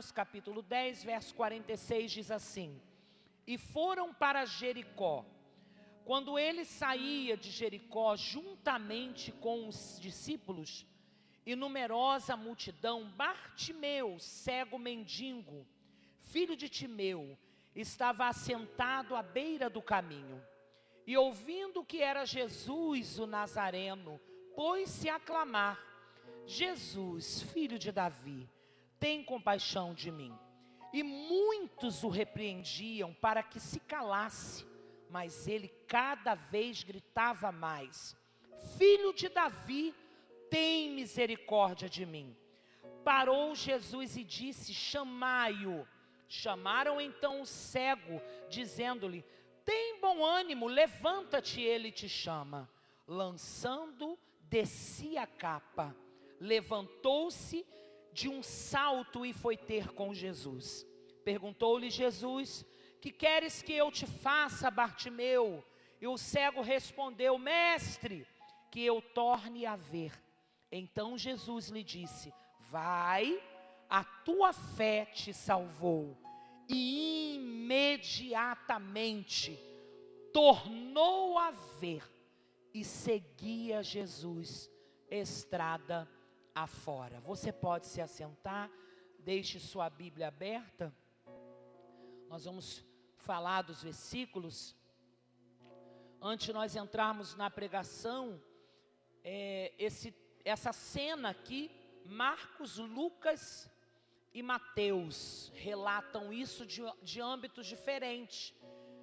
Marcos, capítulo 10, verso 46, diz assim: E foram para Jericó. Quando ele saía de Jericó, juntamente com os discípulos e numerosa multidão, Bartimeu, cego mendigo, filho de Timeu, estava assentado à beira do caminho. E ouvindo que era Jesus o Nazareno, pôs-se a clamar: Jesus, filho de Davi, tem compaixão de mim. E muitos o repreendiam para que se calasse, mas ele cada vez gritava mais: Filho de Davi, tem misericórdia de mim. Parou Jesus e disse: chamai-o. Chamaram então o cego, dizendo-lhe: tem bom ânimo, levanta-te, ele te chama. Lançando de si a capa, levantou-se de um salto e foi ter com Jesus. Perguntou-lhe Jesus: que queres que eu te faça, Bartimeu? E o cego respondeu: mestre, que eu torne a ver. Então Jesus lhe disse: vai, a tua fé te salvou. E imediatamente tornou a ver e seguia Jesus estrada afora. Você pode se assentar, deixe sua Bíblia aberta. Nós vamos falar dos versículos. Antes de nós entrarmos na pregação, essa cena aqui, Marcos, Lucas e Mateus relatam isso de âmbitos diferentes,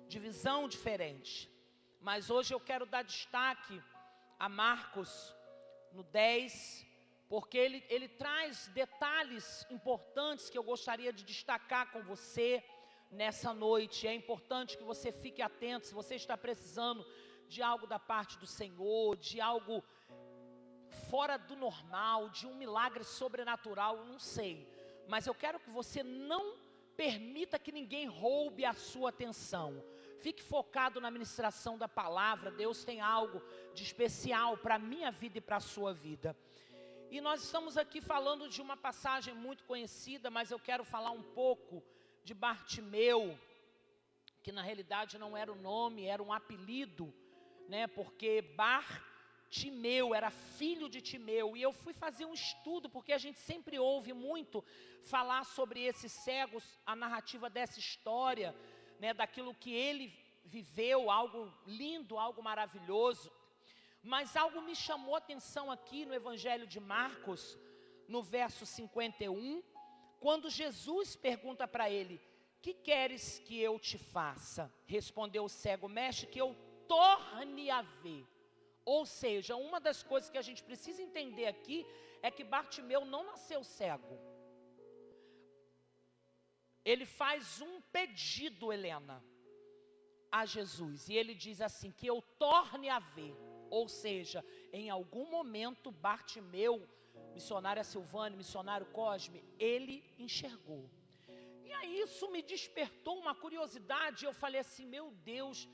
de visão diferente. Mas hoje eu quero dar destaque a Marcos no 10, porque ele traz detalhes importantes que eu gostaria de destacar com você nessa noite. É importante que você fique atento, se você está precisando de algo da parte do Senhor, de algo fora do normal, de um milagre sobrenatural, eu não sei. Mas eu quero que você não permita que ninguém roube a sua atenção. Fique focado na ministração da palavra. Deus tem algo de especial para a minha vida e para a sua vida. E nós estamos aqui falando de uma passagem muito conhecida, mas eu quero falar um pouco de Bartimeu, que na realidade não era o nome, era um apelido, né? Porque Bartimeu era filho de Timeu. E eu fui fazer um estudo, porque a gente sempre ouve muito falar sobre esses cegos, a narrativa dessa história, né, daquilo que ele viveu, algo lindo, algo maravilhoso. Mas algo me chamou a atenção aqui no Evangelho de Marcos, no verso 51, quando Jesus pergunta para ele: que queres que eu te faça? Respondeu o cego: mestre, que eu torne a ver. Ou seja, uma das coisas que a gente precisa entender aqui é que Bartimeu não nasceu cego. Ele faz um pedido, Helena, a Jesus, e ele diz assim: que eu torne a ver. Ou seja, em algum momento Bartimeu, missionária Silvane, missionário Cosme, ele enxergou. E aí isso me despertou uma curiosidade. Eu falei assim: meu Deus,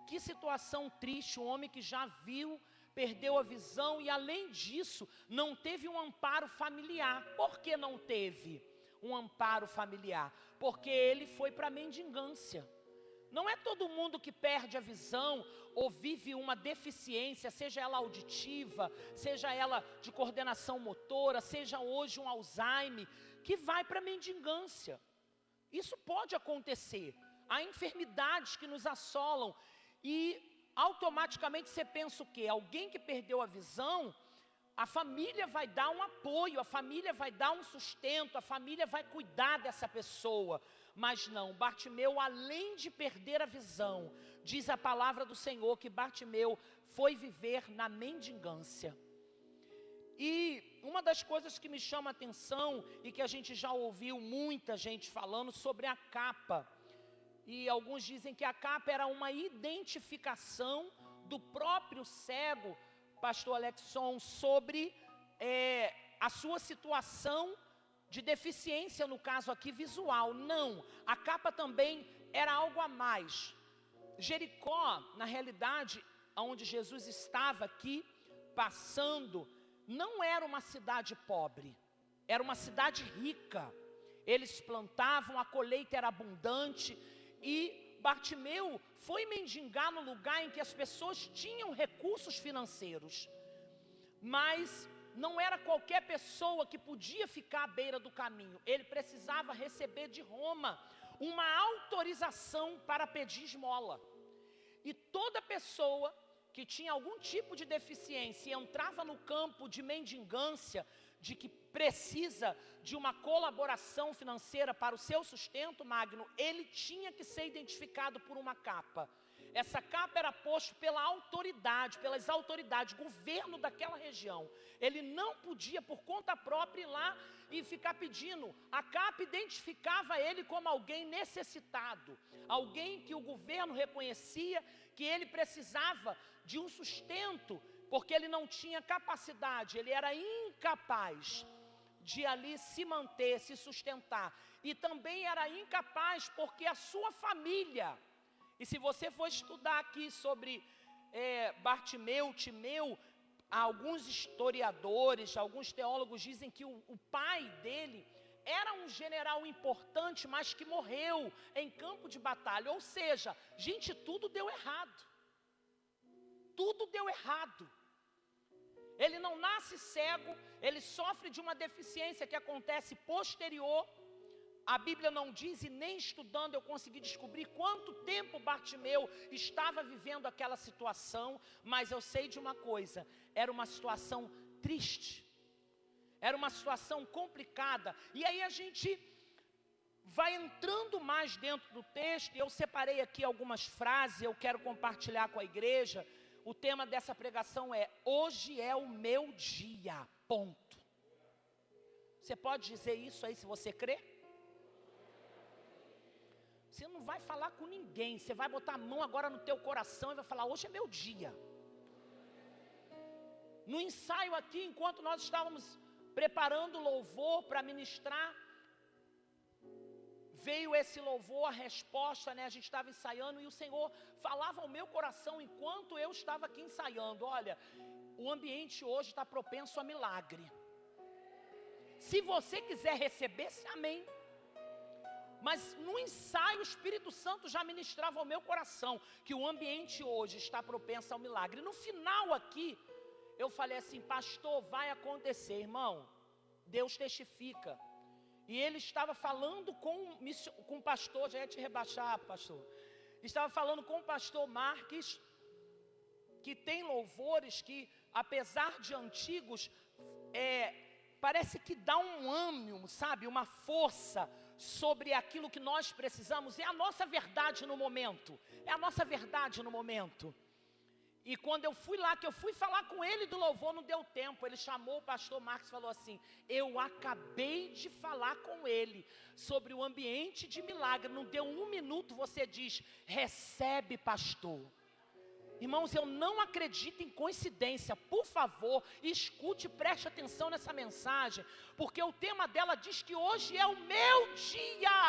que situação triste, um homem que já viu, perdeu a visão e além disso não teve um amparo familiar. Por que não teve um amparo familiar? Porque ele foi para a mendigância. Não é todo mundo que perde a visão ou vive uma deficiência, seja ela auditiva, seja ela de coordenação motora, seja hoje um Alzheimer, que vai para a mendigância. Isso pode acontecer. Há enfermidades que nos assolam e automaticamente você pensa o quê? Alguém que perdeu a visão, a família vai dar um apoio, a família vai dar um sustento, a família vai cuidar dessa pessoa. Mas não, Bartimeu, além de perder a visão, diz a palavra do Senhor que Bartimeu foi viver na mendigância. E uma das coisas que me chama a atenção e que a gente já ouviu muita gente falando sobre a capa. E alguns dizem que a capa era uma identificação do próprio cego, pastor Alexson, sobre a sua situação de deficiência, no caso aqui visual. Não, a capa também era algo a mais. Jericó, na realidade, onde Jesus estava aqui passando, não era uma cidade pobre, era uma cidade rica. Eles plantavam, a colheita era abundante, e Bartimeu foi mendigar no lugar em que as pessoas tinham recursos financeiros. Mas não era qualquer pessoa que podia ficar à beira do caminho. Ele precisava receber de Roma uma autorização para pedir esmola. E toda pessoa que tinha algum tipo de deficiência e entrava no campo de mendigância, de que precisa de uma colaboração financeira para o seu sustento, Magno, ele tinha que ser identificado por uma capa. Essa capa era posta pela autoridade, pelas autoridades, governo daquela região. Ele não podia, por conta própria, ir lá e ficar pedindo. A capa identificava ele como alguém necessitado, alguém que o governo reconhecia que ele precisava de um sustento, porque ele não tinha capacidade, ele era incapaz de ali se manter, se sustentar. E também era incapaz porque a sua família... E se você for estudar aqui sobre Bartimeu, Timeu, alguns historiadores, alguns teólogos dizem que o pai dele era um general importante, mas que morreu em campo de batalha. Ou seja, gente, tudo deu errado. Tudo deu errado. Ele não nasce cego, ele sofre de uma deficiência que acontece posterior. A Bíblia não diz, e nem estudando eu consegui descobrir quanto tempo Bartimeu estava vivendo aquela situação, mas eu sei de uma coisa, era uma situação triste, era uma situação complicada. E aí a gente vai entrando mais dentro do texto, e eu separei aqui algumas frases, eu quero compartilhar com a igreja. O tema dessa pregação é: hoje é o meu dia, ponto. Você pode dizer isso aí se você crê? Você não vai falar com ninguém, você vai botar a mão agora no teu coração e vai falar: hoje é meu dia. No ensaio aqui, enquanto nós estávamos preparando o louvor para ministrar, veio esse louvor, a resposta, né? A gente estava ensaiando e o Senhor falava ao meu coração enquanto eu estava aqui ensaiando: olha, o ambiente hoje está propenso a milagre. Se você quiser receber, amém. Mas no ensaio o Espírito Santo já ministrava ao meu coração que o ambiente hoje está propenso ao milagre. No final aqui, eu falei assim: pastor, vai acontecer, irmão. Deus testifica. E ele estava falando com o pastor, já ia te rebaixar, pastor. Estava falando com o pastor Marques, que tem louvores que, apesar de antigos, parece que dá um ânimo, sabe, uma força sobre aquilo que nós precisamos. É a nossa verdade no momento, é a nossa verdade no momento. E quando eu fui lá, que eu fui falar com ele do louvor, não deu tempo. Ele chamou o pastor Marcos e falou assim: eu acabei de falar com ele sobre o ambiente de milagre. Não deu um minuto, você diz: recebe, pastor. Irmãos, eu não acredito em coincidência. Por favor, escute e preste atenção nessa mensagem, porque o tema dela diz que hoje é o meu dia.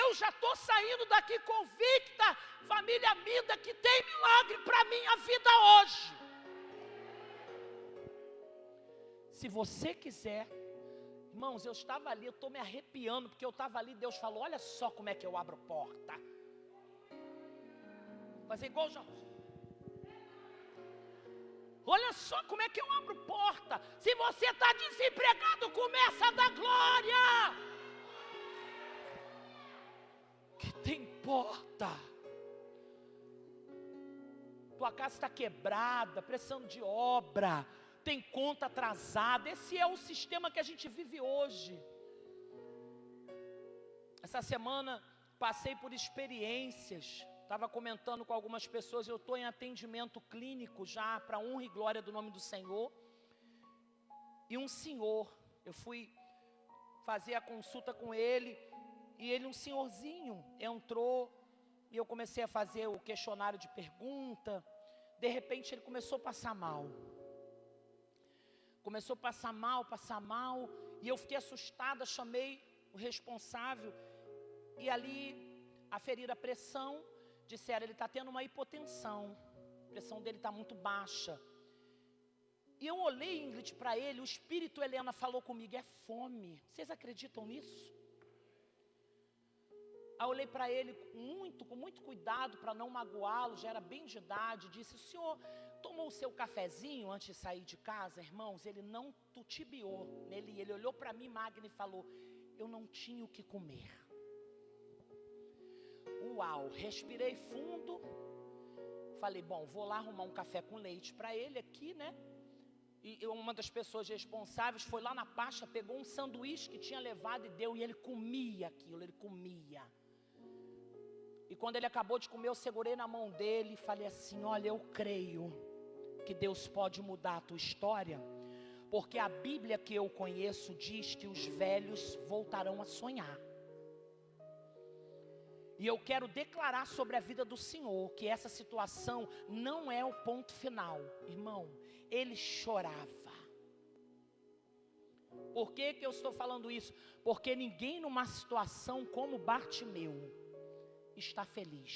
Eu já estou saindo daqui convicta, família Mida, que tem milagre para a minha vida hoje. Se você quiser, irmãos, eu estava ali, eu estou me arrepiando, porque eu estava ali, Deus falou: olha só como é que eu abro porta. Fazer igual já. Olha só como é que eu abro porta. Se você está desempregado, começa a dar glória. Que tem porta. Tua casa está quebrada, precisando de obra, tem conta atrasada. Esse é o sistema que a gente vive hoje. Essa semana passei por experiências. Estava comentando com algumas pessoas, eu estou em atendimento clínico já, para honra e glória do nome do Senhor. E um senhor, eu fui fazer a consulta com ele, e ele, um senhorzinho, entrou, e eu comecei a fazer o questionário de pergunta. De repente ele começou a passar mal. Começou a passar mal, e eu fiquei assustada, chamei o responsável, e ali aferiram a pressão. Disseram: ele está tendo uma hipotensão, a pressão dele está muito baixa. E eu olhei, Ingrid, para ele, o Espírito, Helena, falou comigo, é fome. Vocês acreditam nisso? Aí eu olhei para ele com muito cuidado, para não magoá-lo, já era bem de idade, disse, o senhor tomou o seu cafezinho antes de sair de casa, irmãos? Ele não tutibiou nele, ele olhou para mim, Magna, e falou, eu não tinha o que comer. Uau, respirei fundo, falei, bom, vou lá arrumar um café com leite para ele aqui, né? E uma das pessoas responsáveis foi lá na pasta, pegou um sanduíche que tinha levado e deu, e ele comia aquilo, ele comia. E quando ele acabou de comer, eu segurei na mão dele e falei assim, olha, eu creio que Deus pode mudar a tua história, porque a Bíblia que eu conheço diz que os velhos voltarão a sonhar. E eu quero declarar sobre a vida do Senhor que essa situação não é o ponto final. Irmão, ele chorava. Por que eu estou falando isso? Porque ninguém numa situação como Bartimeu está feliz.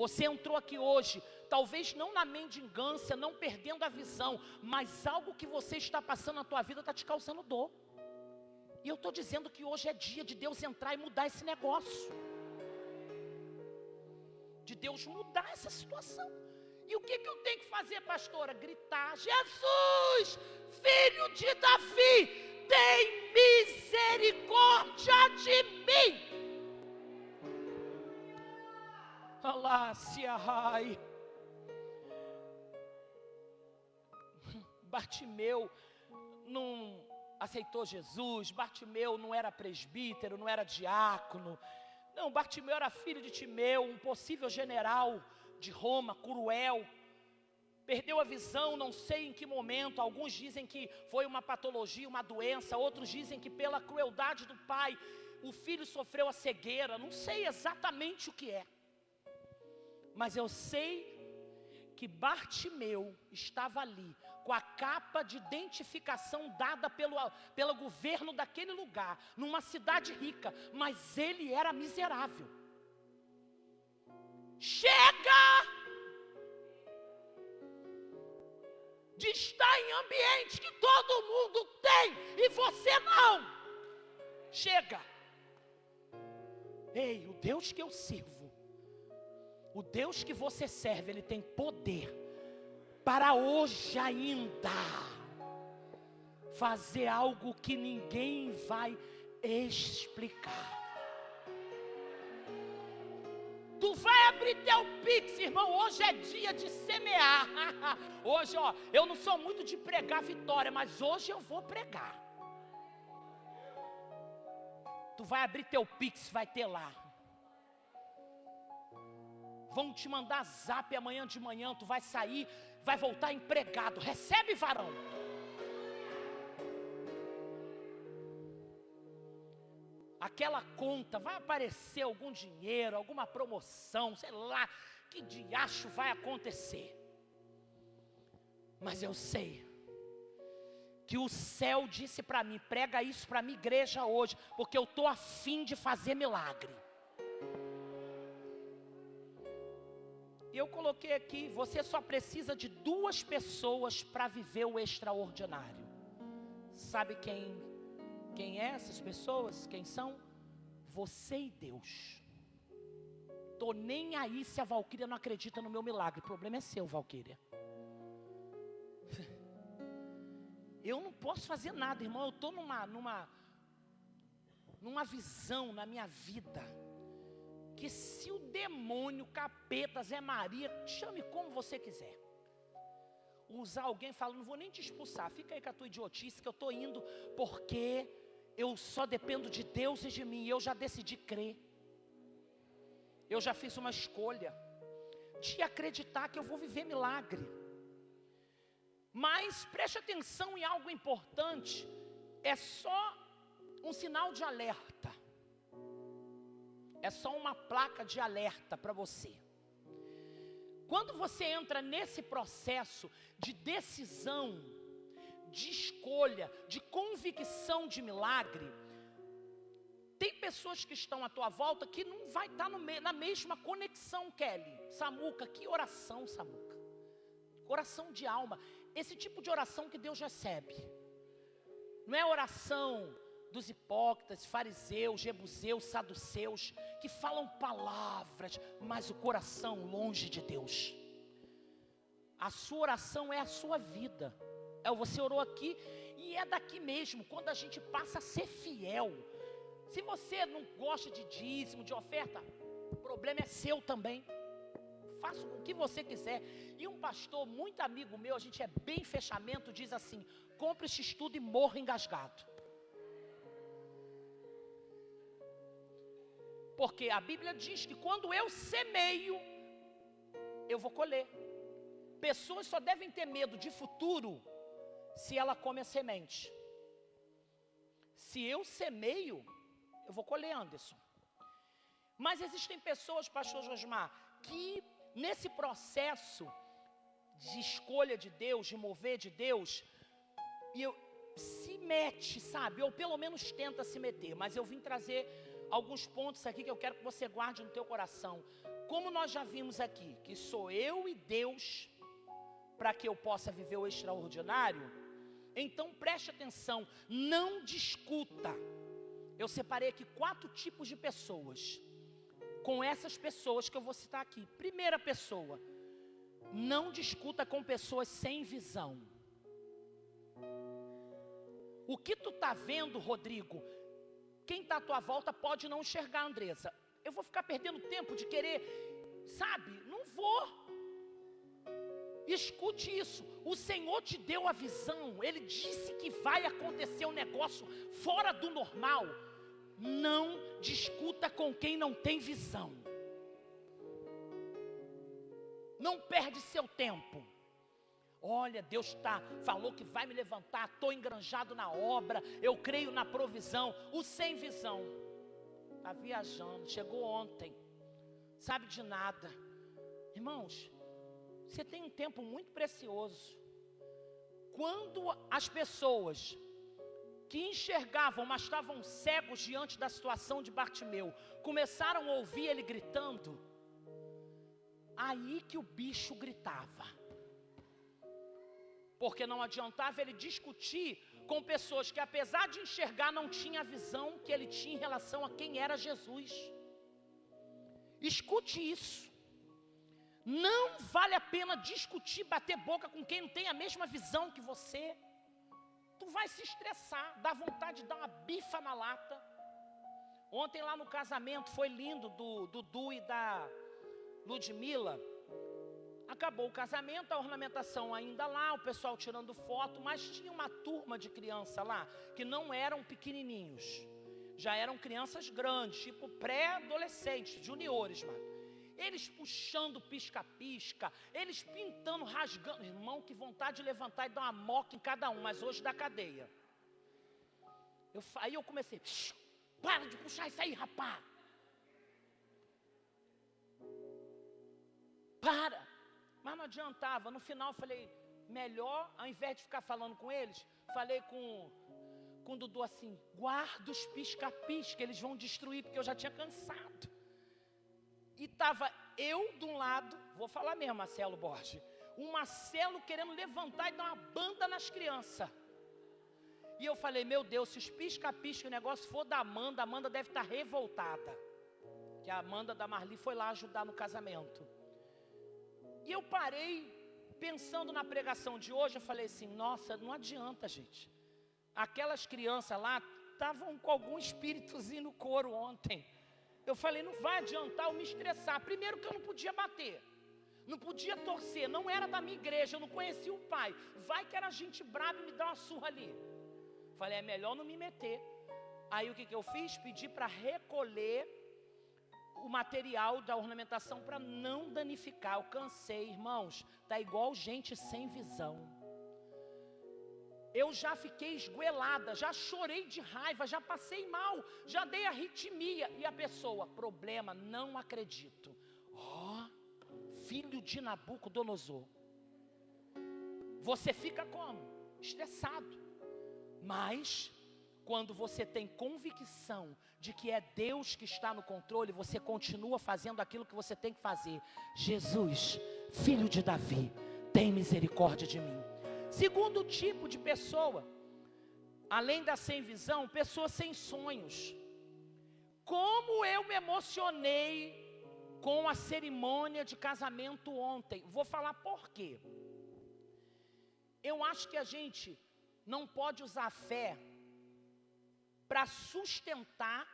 Você entrou aqui hoje, talvez não na mendigância, não perdendo a visão, mas algo que você está passando na tua vida está te causando dor. E eu estou dizendo que hoje é dia de Deus entrar e mudar esse negócio. De Deus mudar essa situação. E o que eu tenho que fazer, pastora? Gritar, Jesus, filho de Davi, tem misericórdia de mim. Alácia-rai. Bartimeu não aceitou Jesus, Bartimeu não era presbítero, não era diácono. Não, Bartimeu era filho de Timeu, um possível general de Roma, cruel. Perdeu a visão, não sei em que momento. Alguns dizem que foi uma patologia, uma doença. Outros dizem que pela crueldade do pai, o filho sofreu a cegueira. Não sei exatamente o que é. Mas eu sei que Bartimeu estava ali, com a capa de identificação dada pelo governo daquele lugar, numa cidade rica, mas ele era miserável. Chega de estar em ambiente que todo mundo tem e você não. Chega. Ei, o Deus que eu sirvo, o Deus que você serve, Ele tem poder para hoje ainda fazer algo que ninguém vai explicar. Tu vai abrir teu Pix, irmão, hoje é dia de semear. Hoje, ó, eu não sou muito de pregar vitória, mas hoje eu vou pregar. Tu vai abrir teu Pix, vai ter lá. Vão te mandar zap amanhã de manhã, tu vai sair, vai voltar empregado. Recebe, varão. Aquela conta, vai aparecer algum dinheiro, alguma promoção, sei lá, que diacho vai acontecer. Mas eu sei que o céu disse para mim, prega isso para minha igreja hoje, porque eu estou a fim de fazer milagre. E eu coloquei aqui, você só precisa de 2 pessoas para viver o extraordinário. Sabe quem é essas pessoas? Quem são? Você e Deus. Tô nem aí se a Valquíria não acredita no meu milagre. O problema é seu, Valquíria. Eu não posso fazer nada, irmão. Eu tô numa visão na minha vida, que se o demônio, capeta, Zé Maria, chame como você quiser, usar alguém, fala, não vou nem te expulsar, fica aí com a tua idiotice, que eu estou indo, porque eu só dependo de Deus e de mim, e eu já decidi crer, eu já fiz uma escolha, de acreditar que eu vou viver milagre. Mas preste atenção em algo importante, é só um sinal de alerta. É só uma placa de alerta para você. Quando você entra nesse processo de decisão, de escolha, de convicção de milagre, tem pessoas que estão à tua volta que não vai estar na mesma conexão, Kelly. Samuca, que oração, Samuca. Oração de alma. Esse tipo de oração que Deus recebe. Não é oração dos hipócritas, fariseus, jebuseus, saduceus, que falam palavras, mas o coração longe de Deus. A sua oração é a sua vida. Você orou aqui e é daqui mesmo, quando a gente passa a ser fiel. Se você não gosta de dízimo, de oferta, o problema é seu também. Faça o que você quiser. E um pastor muito amigo meu, a gente é bem fechamento, diz assim: compre esse estudo e morra engasgado. Porque a Bíblia diz que quando eu semeio, eu vou colher. Pessoas só devem ter medo de futuro se ela come a semente. Se eu semeio, eu vou colher, Anderson. Mas existem pessoas, pastor Josmar, que nesse processo de escolha de Deus, de mover de Deus, se mete, sabe? Ou pelo menos tenta se meter. Mas eu vim trazer alguns pontos aqui que eu quero que você guarde no teu coração. Como nós já vimos aqui, que sou eu e Deus para que eu possa viver o extraordinário, então preste atenção, não discuta. Eu separei aqui 4 tipos de pessoas. Com essas pessoas que eu vou citar aqui. Primeira pessoa, não discuta com pessoas sem visão. O que tu está vendo, Rodrigo, quem está à tua volta pode não enxergar, Andressa. Eu vou ficar perdendo tempo de querer, sabe? Não vou. Escute isso, o Senhor te deu a visão, Ele disse que vai acontecer um negócio fora do normal. Não discuta com quem não tem visão. Não perde seu tempo. Olha, Deus falou que vai me levantar, estou engranjado na obra, eu creio na provisão. O sem visão está viajando, chegou ontem, sabe de nada. Irmãos, você tem um tempo muito precioso. Quando as pessoas que enxergavam, mas estavam cegos diante da situação de Bartimeu, começaram a ouvir ele gritando, aí que o bicho gritava. Porque não adiantava ele discutir com pessoas que, apesar de enxergar, não tinha a visão que ele tinha em relação a quem era Jesus. Escute isso. Não vale a pena discutir, bater boca com quem não tem a mesma visão que você. Tu vai se estressar, dá vontade de dar uma bifa na lata. Ontem lá no casamento, foi lindo, do Dudu e da Ludmila. Acabou o casamento, a ornamentação ainda lá, o pessoal tirando foto, mas tinha uma turma de criança lá, que não eram pequenininhos. Já eram crianças grandes, tipo pré-adolescentes, juniores, mano. Eles puxando pisca-pisca, eles pintando, rasgando. Irmão, que vontade de levantar e dar uma moca em cada um, mas hoje da cadeia. Aí eu comecei, para de puxar isso aí, rapá. Para. Mas não adiantava, no final eu falei, melhor, ao invés de ficar falando com eles, falei com o Dudu assim, guarda os pisca-pisca, eles vão destruir, porque eu já tinha cansado. E estava eu de um lado, vou falar mesmo, Marcelo Borges, o Marcelo querendo levantar e dar uma banda nas crianças. E eu falei, meu Deus, se os pisca-pisca, o negócio for da Amanda, a Amanda deve estar revoltada. Que a Amanda da Marli foi lá ajudar no casamento. E eu parei, pensando na pregação de hoje, eu falei assim, nossa, não adianta, gente. Aquelas crianças lá estavam com algum espíritozinho no couro ontem. Eu falei, não vai adiantar eu me estressar. Primeiro que eu não podia bater, não podia torcer, não era da minha igreja, eu não conhecia o pai. Vai que era gente brava e me dá uma surra ali. Falei, é melhor não me meter. Aí o que eu fiz? Pedi para recolher o material da ornamentação para não danificar. Eu cansei, irmãos, tá igual gente sem visão. Eu já fiquei esgoelada, já chorei de raiva, já passei mal, já dei arritmia. E a pessoa, problema, não acredito. Filho de Nabucodonosor. Você fica como? Estressado. Mas quando você tem convicção de que é Deus que está no controle, você continua fazendo aquilo que você tem que fazer. Jesus, filho de Davi, tem misericórdia de mim. Segundo tipo de pessoa, além da sem visão, pessoa sem sonhos. Como eu me emocionei com a cerimônia de casamento ontem. Vou falar por quê. Eu acho que a gente não pode usar a fé para sustentar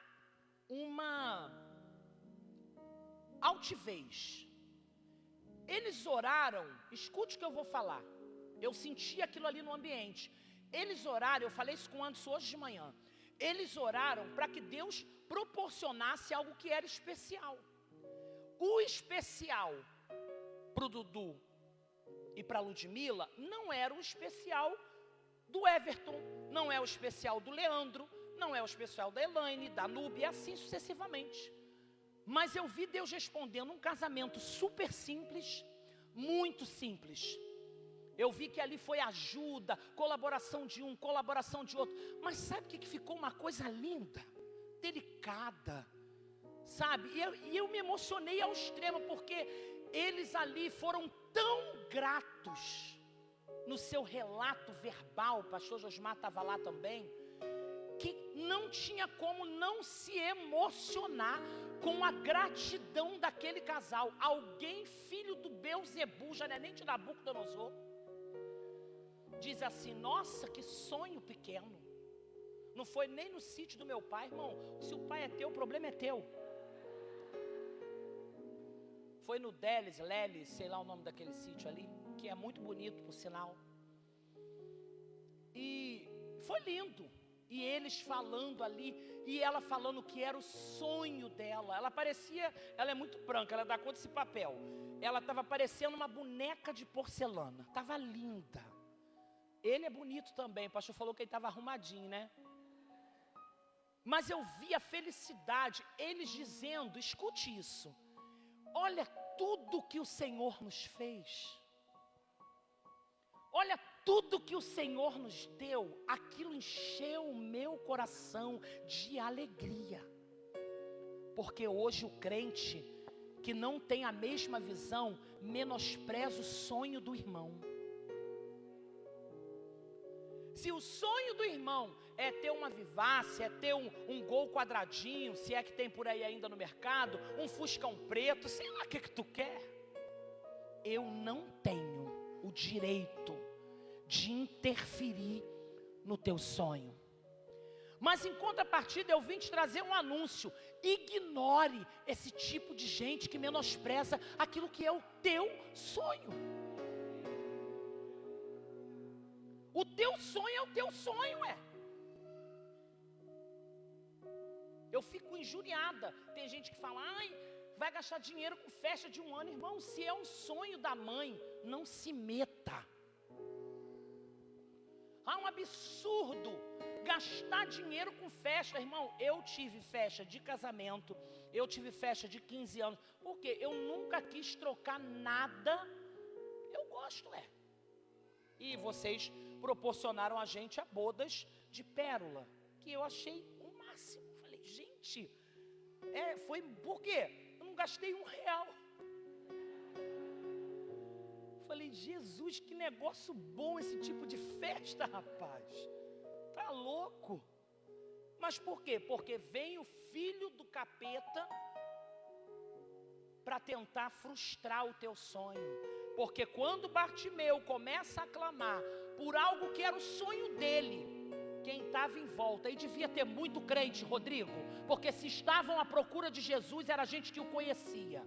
uma altivez. Eles oraram, escute o que eu vou falar. Eu senti aquilo ali no ambiente. Eles oraram, eu falei isso com o Anderson hoje de manhã. Eles oraram para que Deus proporcionasse algo que era especial. O especial para o Dudu e para a Ludmila não era o especial do Everton, não é o especial do Leandro, não é o especial da Elaine, da Núbia, e assim sucessivamente. Mas eu vi Deus respondendo um casamento super simples, muito simples. Eu vi que ali foi ajuda, colaboração de um, colaboração de outro. Mas sabe o que ficou uma coisa linda, delicada, sabe? E eu me emocionei ao extremo, porque eles ali foram tão gratos no seu relato verbal, o pastor Josmar estava lá também, que não tinha como não se emocionar com a gratidão daquele casal. Alguém, filho do Belzebu, já não é nem de Nabucodonosor, diz assim: nossa, que sonho pequeno. Não foi nem no sítio do meu pai, irmão. Se o pai é teu, o problema é teu. Foi no Leles, sei lá o nome daquele sítio ali, que é muito bonito, por sinal. E foi lindo. E eles falando ali, e ela falando que era o sonho dela. Ela é muito branca, ela dá conta desse papel. Ela estava parecendo uma boneca de porcelana, estava linda. Ele é bonito também, o pastor falou que ele estava arrumadinho, né? Mas eu vi a felicidade, eles dizendo, escute isso: olha tudo que o Senhor nos fez. Olha tudo que o Senhor nos deu. Aquilo encheu o meu coração de alegria. Porque hoje o crente que não tem a mesma visão menospreza o sonho do irmão. Se o sonho do irmão é ter uma Vivace, é ter um Gol quadradinho, se é que tem por aí ainda no mercado, um Fuscão preto, sei lá o que tu quer. Eu não tenho o direito de interferir no teu sonho. Mas em contrapartida eu vim te trazer um anúncio: ignore esse tipo de gente que menospreza aquilo que é o teu sonho. O teu sonho é o teu sonho, Eu fico injuriada. Tem gente que fala: ai, vai gastar dinheiro com festa de 1 ano. Irmão, se é um sonho da mãe, não se meta. Um absurdo gastar dinheiro com festa. Irmão, eu tive festa de casamento, eu tive festa de 15 anos, porque eu nunca quis trocar nada. Eu gosto, E vocês proporcionaram a gente a bodas de pérola, que eu achei o máximo. Falei, gente, foi por quê? Eu não gastei R$1. Falei, Jesus, que negócio bom esse tipo de festa, rapaz. Tá louco? Mas por quê? Porque vem o filho do capeta para tentar frustrar o teu sonho. Porque quando Bartimeu começa a clamar por algo que era o sonho dele, quem estava em volta, e devia ter muito crente, Rodrigo, porque se estavam à procura de Jesus, era gente que o conhecia.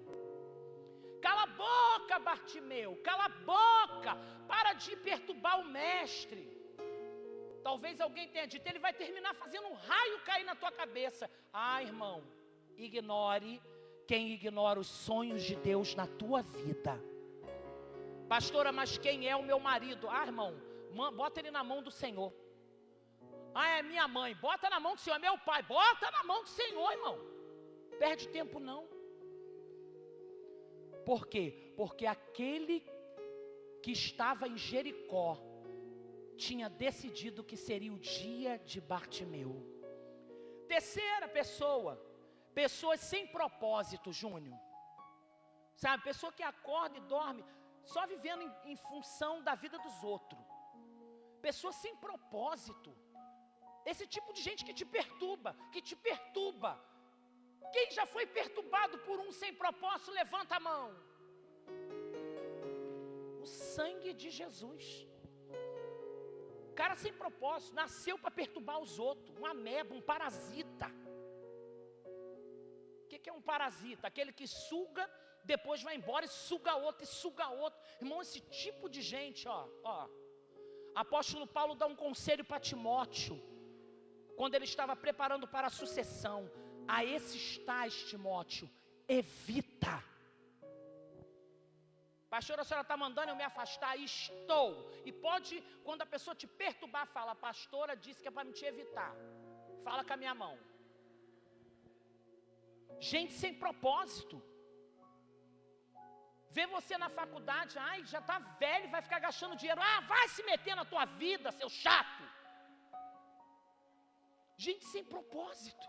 Cala a boca, Bartimeu, cala a boca, para de perturbar o mestre. Talvez alguém tenha dito: ele vai terminar fazendo um raio cair na tua cabeça. Ah, irmão, ignore quem ignora os sonhos de Deus na tua vida. Pastora, mas quem é o meu marido? Ah, irmão, bota ele na mão do Senhor. Ah, é minha mãe, bota na mão do Senhor. É meu pai, bota na mão do Senhor, irmão. Perde tempo não. Por quê? Porque aquele que estava em Jericó tinha decidido que seria o dia de Bartimeu. Terceira pessoa, pessoas sem propósito, Júnior. Sabe, pessoa que acorda e dorme só vivendo em função da vida dos outros. Pessoas sem propósito. Esse tipo de gente que te perturba. Quem já foi perturbado por um sem propósito, levanta a mão. O sangue de Jesus. O cara sem propósito, nasceu para perturbar os outros. Um ameba, um parasita. O que é um parasita? Aquele que suga, depois vai embora e suga outro, e suga outro. Irmão, esse tipo de gente, ó. Apóstolo Paulo dá um conselho para Timóteo, quando ele estava preparando para a sucessão. A esses tais, Timóteo, evita. Pastor, a senhora está mandando eu me afastar? Estou. E pode, quando a pessoa te perturbar, fala: a pastora disse que é para me te evitar. Fala com a minha mão. Gente sem propósito. Vê você na faculdade, ai, já está velho, vai ficar gastando dinheiro. Ah, vai se meter na tua vida, seu chato. Gente sem propósito.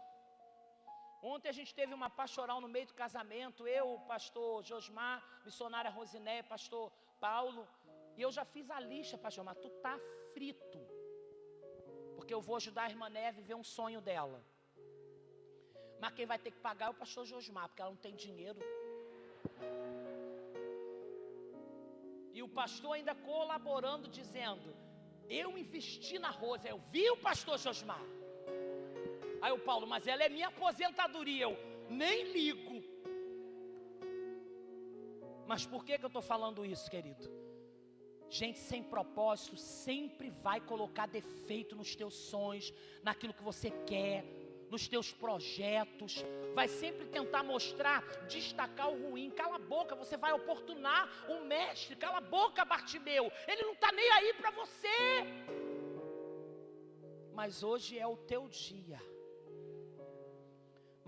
Ontem a gente teve uma pastoral no meio do casamento, eu, o pastor Josmar, missionária Rosiné, pastor Paulo, e eu já fiz a lista, pastor, mas tu tá frito, porque eu vou ajudar a irmã Neve a ver um sonho dela. Mas quem vai ter que pagar é o pastor Josmar, porque ela não tem dinheiro. E o pastor ainda colaborando, dizendo: eu investi na Rosa, eu vi o pastor Josmar. Aí o Paulo: mas ela é minha aposentadoria. Eu nem ligo. Mas por que eu estou falando isso, querido? Gente sem propósito sempre vai colocar defeito nos teus sonhos, naquilo que você quer, nos teus projetos. Vai sempre tentar mostrar, destacar o ruim. Cala a boca, você vai oportunar o mestre. Cala a boca, Bartimeu, ele não está nem aí para você. Mas hoje é o teu dia.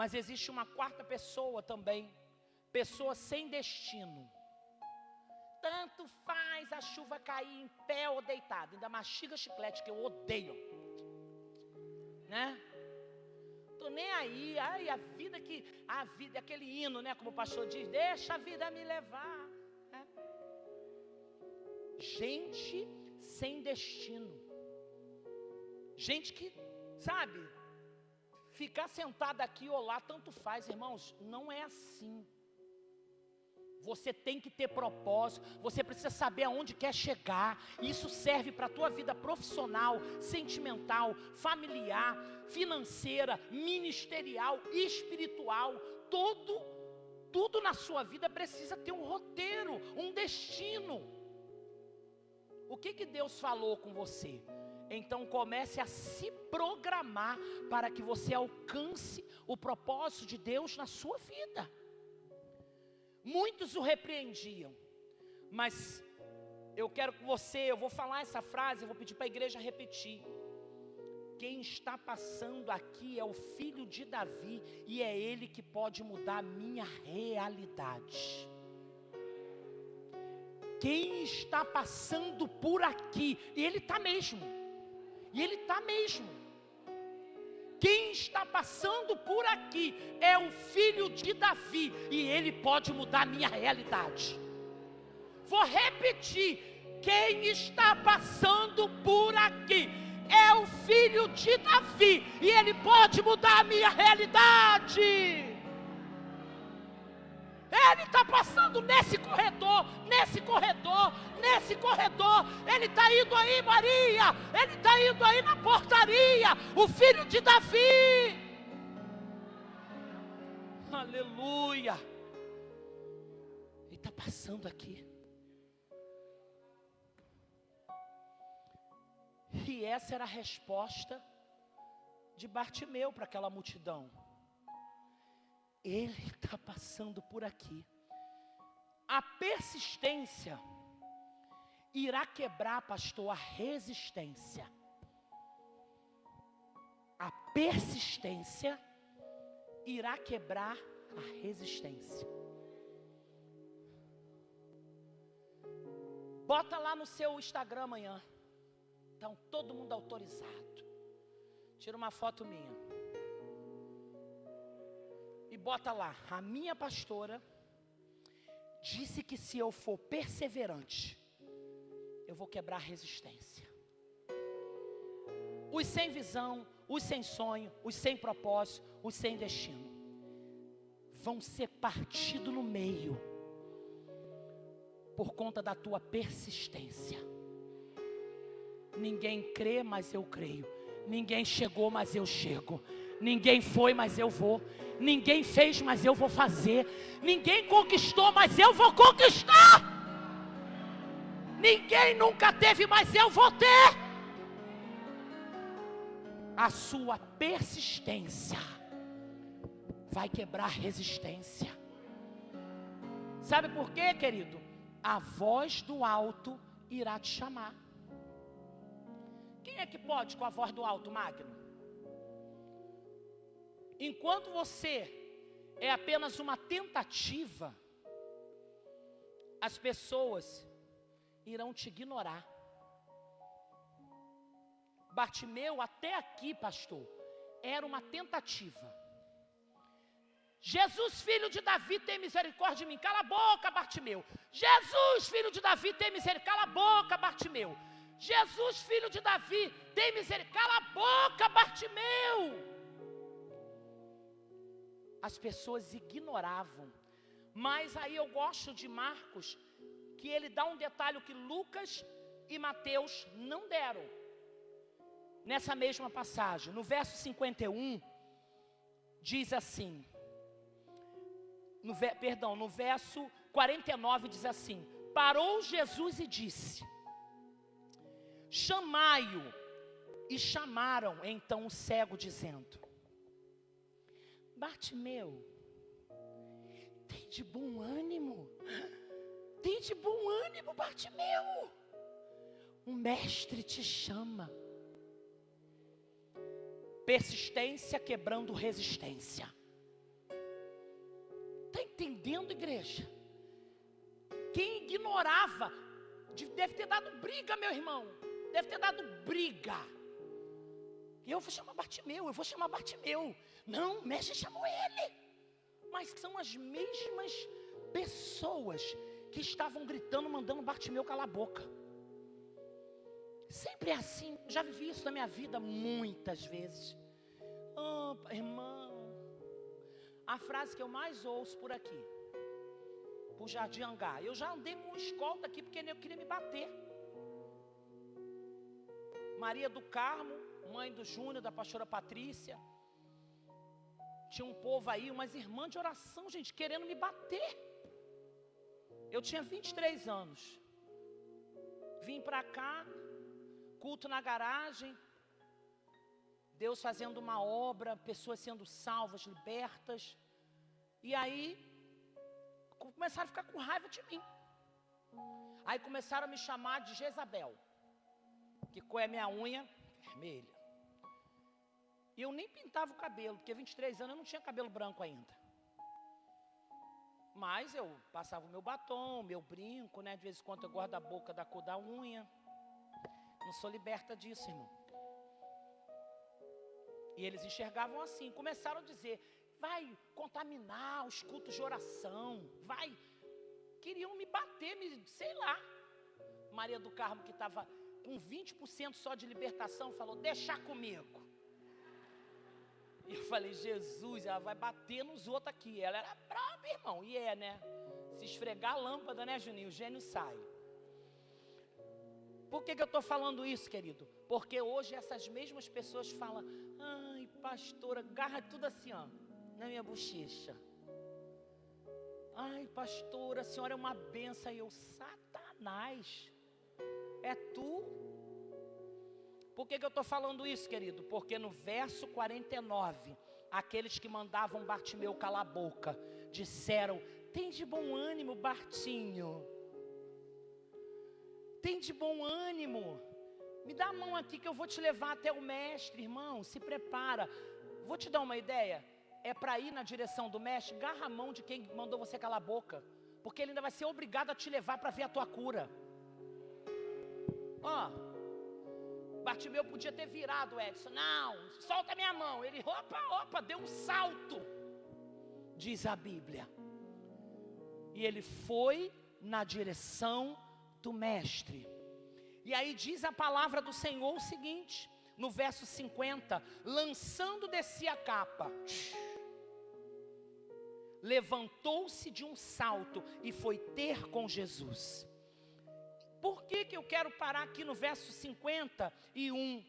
Mas existe uma quarta pessoa também, pessoa sem destino. Tanto faz a chuva cair em pé ou deitado, ainda mastiga chiclete, que eu odeio, né? Tô nem aí, ai, a vida, aquele hino, né? Como o pastor diz, deixa a vida me levar, né? Gente sem destino. Gente que, sabe, ficar sentado aqui ou lá, tanto faz, irmãos, não é assim. Você tem que ter propósito, você precisa saber aonde quer chegar. Isso serve para a tua vida profissional, sentimental, familiar, financeira, ministerial, espiritual. Tudo na sua vida precisa ter um roteiro, um destino. O que Deus falou com você? Então comece a se programar para que você alcance o propósito de Deus na sua vida. Muitos o repreendiam, mas eu quero que eu vou falar essa frase, eu vou pedir para a igreja repetir. Quem está passando aqui é o filho de Davi, e é ele que pode mudar a minha realidade. Quem está passando por aqui, e ele está mesmo. Quem está passando por aqui é o filho de Davi, e ele pode mudar a minha realidade. Vou repetir: quem está passando por aqui é o filho de Davi, e ele pode mudar a minha realidade. Ele está passando nesse corredor, ele está indo aí, Maria, ele está indo aí na portaria, o filho de Davi. Aleluia. Ele está passando aqui. E essa era a resposta de Bartimeu para aquela multidão. Ele está passando por aqui. A persistência irá quebrar, pastor, a resistência. A persistência irá quebrar a resistência. Bota lá no seu Instagram amanhã. Então, todo mundo autorizado. Tira uma foto minha. E bota lá: a minha pastora disse que se eu for perseverante, eu vou quebrar resistência. Os sem visão, os sem sonho, os sem propósito, os sem destino, vão ser partidos no meio, por conta da tua persistência. Ninguém crê, mas eu creio. Ninguém chegou, mas eu chego. Ninguém foi, mas eu vou. Ninguém fez, mas eu vou fazer. Ninguém conquistou, mas eu vou conquistar. Ninguém nunca teve, mas eu vou ter. A sua persistência vai quebrar resistência. Sabe por quê, querido? A voz do alto irá te chamar. Quem é que pode com a voz do alto, Magno? Enquanto você é apenas uma tentativa, as pessoas irão te ignorar. Bartimeu, até aqui, pastor, era uma tentativa. Jesus, filho de Davi, tem misericórdia de mim. Cala a boca, Bartimeu. Jesus, filho de Davi, tem misericórdia. Cala a boca, Bartimeu. Jesus, filho de Davi, tem misericórdia. Cala a boca, Bartimeu. As pessoas ignoravam. Mas aí eu gosto de Marcos, que ele dá um detalhe que Lucas e Mateus não deram. Nessa mesma passagem, no verso 51, diz assim, no verso 49 diz assim: parou Jesus e disse: chamai-o. E chamaram então o cego, dizendo: Bartimeu, tem de bom ânimo. Tem de bom ânimo, Bartimeu. O mestre te chama. Persistência quebrando resistência. Está entendendo, igreja? Quem ignorava, deve ter dado briga, meu irmão. Deve ter dado briga. Eu vou chamar Bartimeu. Não, o mestre chamou ele. Mas são as mesmas pessoas que estavam gritando, mandando Bartimeu calar a boca. Sempre é assim. Já vivi isso na minha vida muitas vezes. Oh, irmão, a frase que eu mais ouço por aqui, por Jardim Angá: eu já andei com escolta aqui porque eu queria me bater. Maria do Carmo, mãe do Júnior, da pastora Patrícia, tinha um povo aí, umas irmãs de oração, gente, querendo me bater. Eu tinha 23 anos. Vim pra cá, culto na garagem, Deus fazendo uma obra, pessoas sendo salvas, libertas. E aí, começaram a ficar com raiva de mim. Aí começaram a me chamar de Jezabel, que cor é minha unha? Vermelha. E eu nem pintava o cabelo, porque 23 anos eu não tinha cabelo branco ainda. Mas eu passava o meu batom, o meu brinco, né? De vez em quando eu guardo a boca da cor da unha. Não sou liberta disso, irmão. E eles enxergavam assim, começaram a dizer: vai contaminar os cultos de oração, vai. Queriam me bater, sei lá. Maria do Carmo, que estava com 20% só de libertação, falou: deixa comigo. E eu falei: Jesus, ela vai bater nos outros aqui. Ela era brava, irmão, e né? Se esfregar a lâmpada, né, Juninho, o gênio sai. Por que eu estou falando isso, querido? Porque hoje essas mesmas pessoas falam: ai, pastora, agarra tudo assim, ó, na minha bochecha. Ai, pastora, a senhora é uma benção. E eu: Satanás, é tu? Por que eu estou falando isso, querido? Porque no verso 49, aqueles que mandavam Bartimeu calar a boca, disseram: tem de bom ânimo, Bartinho. Tem de bom ânimo. Me dá a mão aqui que eu vou te levar até o mestre, irmão. Se prepara. Vou te dar uma ideia. É para ir na direção do mestre, agarra a mão de quem mandou você calar a boca, porque ele ainda vai ser obrigado a te levar para ver a tua cura. Ó, Bartimeu podia ter virado, Edson: não, solta minha mão. Ele, opa, deu um salto, diz a Bíblia. e ele foi na direção do mestre. E aí diz a palavra do Senhor o seguinte, no verso 50, lançando de si a capa, levantou-se de um salto e foi ter com Jesus. Por que eu quero parar aqui no verso 51?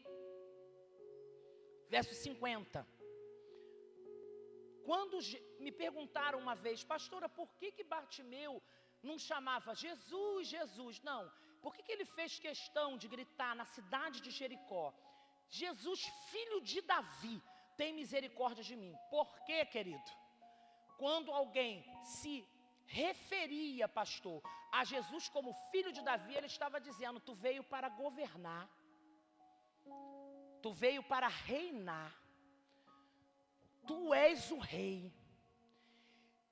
Verso 50. Quando me perguntaram uma vez, pastora, por que Bartimeu não chamava Jesus, Jesus? Não, por que ele fez questão de gritar na cidade de Jericó, Jesus, filho de Davi, tem misericórdia de mim? Por quê, querido? Quando alguém se referia, pastor, a Jesus como filho de Davi, ele estava dizendo, tu veio para governar, tu veio para reinar, tu és o rei.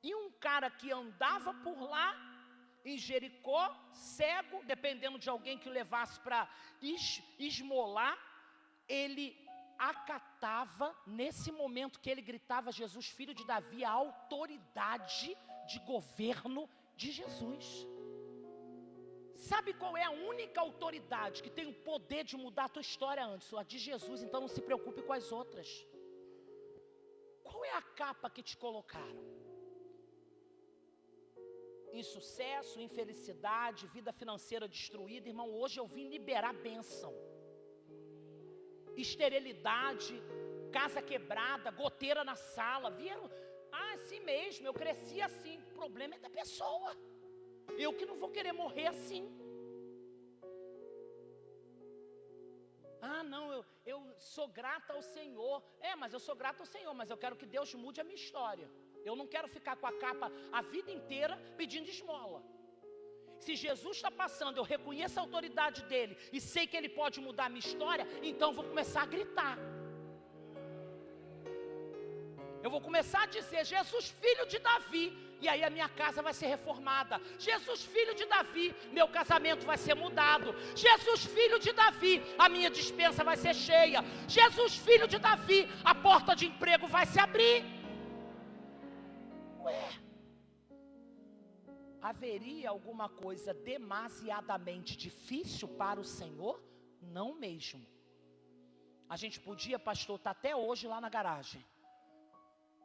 E um cara que andava por lá, em Jericó, cego, dependendo de alguém que o levasse para esmolar, ele acatava, nesse momento que ele gritava, Jesus, filho de Davi, a autoridade de governo de Jesus. Sabe qual é a única autoridade que tem o poder de mudar a tua história antes? A de Jesus, então não se preocupe com as outras. Qual é a capa que te colocaram? Insucesso, infelicidade, vida financeira destruída. Irmão, hoje eu vim liberar bênção. Esterilidade, casa quebrada, goteira na sala. Vieram, assim mesmo, eu cresci assim. O problema é da pessoa. Eu que não vou querer morrer assim. Não, eu sou grata ao Senhor. Mas eu sou grata ao Senhor, mas eu quero que Deus mude a minha história. Eu não quero ficar com a capa a vida inteira pedindo esmola. Se Jesus está passando, eu reconheço a autoridade dele e sei que ele pode mudar a minha história, então eu vou começar a gritar. Eu vou começar a dizer, Jesus, filho de Davi, e aí a minha casa vai ser reformada. Jesus, filho de Davi, meu casamento vai ser mudado. Jesus, filho de Davi, a minha despensa vai ser cheia. Jesus, filho de Davi, a porta de emprego vai se abrir. Haveria alguma coisa demasiadamente difícil para o Senhor? Não mesmo. A gente podia, pastor, estar até hoje lá na garagem,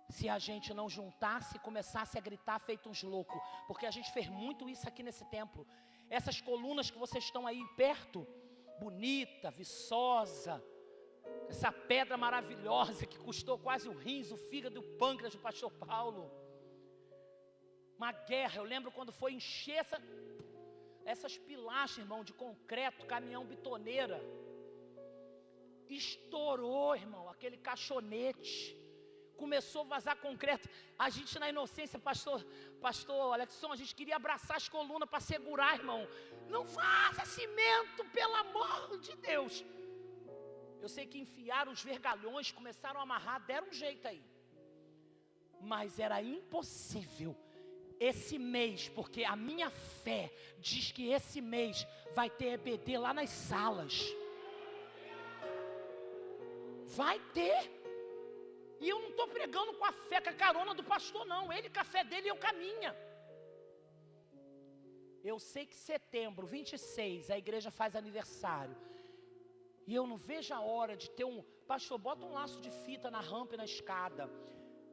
se a gente não juntasse e começasse a gritar feito uns loucos, porque a gente fez muito isso aqui nesse templo. Essas colunas que vocês estão aí perto, bonita, viçosa, essa pedra maravilhosa que custou quase o rins, o fígado e o pâncreas do pastor Paulo. Uma guerra, eu lembro quando foi encher essas pilastras, irmão, de concreto, caminhão bitoneira. Estourou, irmão, aquele caixonete. Começou a vazar concreto. A gente na inocência, pastor Alexson, a gente queria abraçar as colunas para segurar, irmão. Não vaza cimento, pelo amor de Deus. Eu sei que enfiaram os vergalhões, começaram a amarrar, deram um jeito aí. Mas era impossível esse mês, porque a minha fé diz que esse mês vai ter EBD lá nas salas. Vai ter. E eu não estou pregando com a fé, com a carona do pastor, não. Ele com a fé dele, eu com a minha. Eu sei que setembro 26 a igreja faz aniversário. E eu não vejo a hora de ter pastor, bota um laço de fita na rampa e na escada,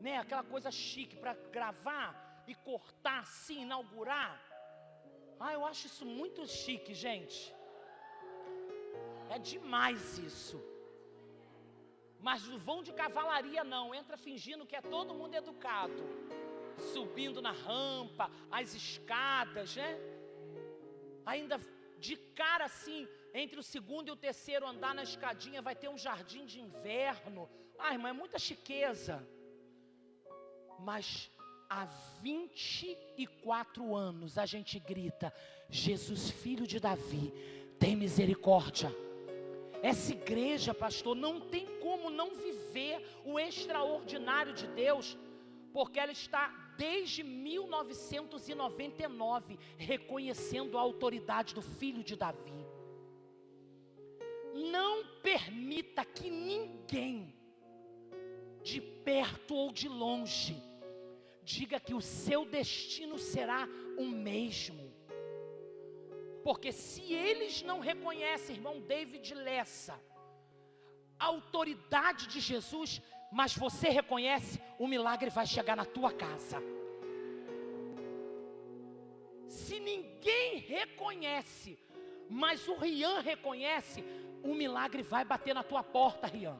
né? Aquela coisa chique para gravar e cortar assim, inaugurar. Eu acho isso muito chique, gente. É demais isso. Mas não vão de cavalaria não, entra fingindo que é todo mundo educado, subindo na rampa, as escadas, né? Ainda de cara assim, entre o segundo e o terceiro andar na escadinha, vai ter um jardim de inverno. Irmão, é muita chiqueza. Mas há 24 anos a gente grita, Jesus, filho de Davi, tem misericórdia. Essa igreja, pastor, não tem como não viver o extraordinário de Deus, porque ela está desde 1999 reconhecendo a autoridade do filho de Davi. Não permita que ninguém, de perto ou de longe, diga que o seu destino será o mesmo. Porque se eles não reconhecem, irmão David Lessa, a autoridade de Jesus, mas você reconhece, o milagre vai chegar na tua casa. Se ninguém reconhece, mas o Rian reconhece, o milagre vai bater na tua porta, Rian.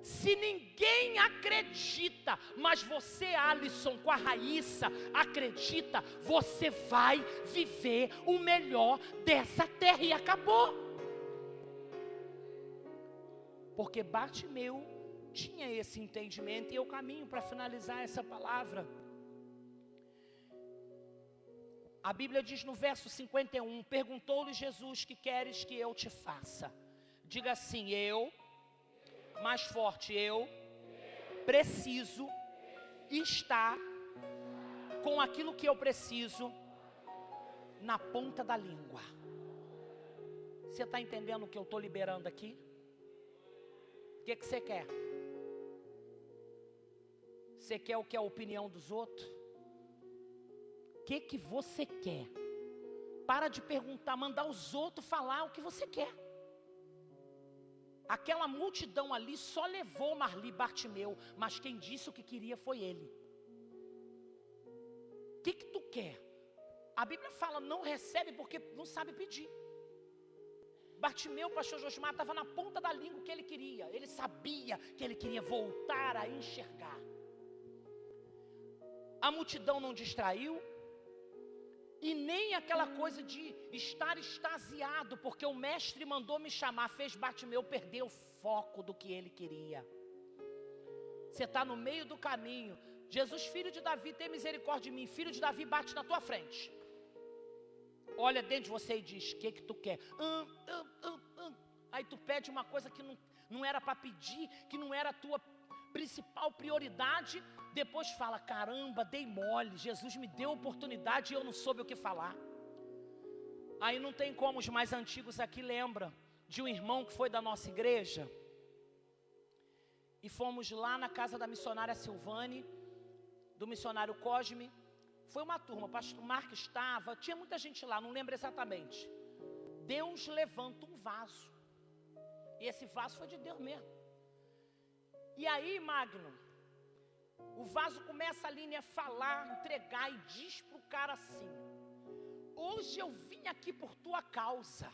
Se ninguém acredita, mas você, Alisson, com a Raíssa, acredita, você vai viver o melhor dessa terra e acabou. Porque Bartimeu tinha esse entendimento, e eu caminho para finalizar essa palavra. A Bíblia diz no verso 51, perguntou-lhe Jesus, que queres que eu te faça? Diga assim, mais forte, eu preciso estar com aquilo que eu preciso na ponta da língua. Você está entendendo o que eu estou liberando aqui? O que você quer? Você quer o que é a opinião dos outros? O que você quer? Para de perguntar, mandar os outros falar o que você quer. Aquela multidão ali só levou Marli Bartimeu, mas quem disse o que queria foi ele. O que tu quer? A Bíblia fala, não recebe porque não sabe pedir. Bartimeu, pastor Josmar, estava na ponta da língua o que ele queria. Ele sabia que ele queria voltar a enxergar. A multidão não distraiu. E nem aquela coisa de estar extasiado, porque o mestre mandou me chamar, fez Bartimeu perder o foco do que ele queria. Você está no meio do caminho. Jesus, filho de Davi, tem misericórdia de mim. Filho de Davi, bate na tua frente. Olha dentro de você e diz, o que tu quer? Aí tu pede uma coisa que não era para pedir, que não era a tua principal prioridade. Depois fala, caramba, dei mole, Jesus me deu oportunidade e eu não soube o que falar. Aí não tem como, os mais antigos aqui lembram de um irmão que foi da nossa igreja. E fomos lá na casa da missionária Silvane, do missionário Cosme. Foi uma turma, o pastor Marco estava, tinha muita gente lá, não lembro exatamente. Deus levanta um vaso. E esse vaso foi de Deus mesmo. E aí, Magno, o vaso começa a Aline a falar, entregar, e diz para o cara assim, hoje eu vim aqui por tua causa,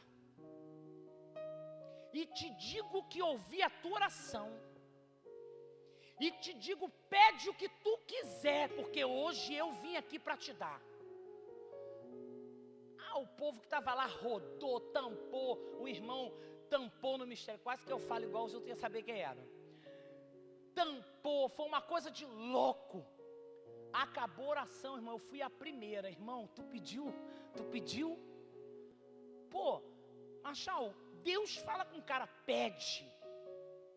e te digo que ouvi a tua oração, e te digo, pede o que tu quiser, porque hoje eu vim aqui para te dar. O povo que estava lá rodou, tampou, o irmão tampou no mistério, quase que eu falo igual os outros iam saber quem era. Tampou, foi uma coisa de louco. Acabou a oração, irmão, eu fui a primeira. Irmão, tu pediu? Pô, Machau, Deus fala com o cara, pede.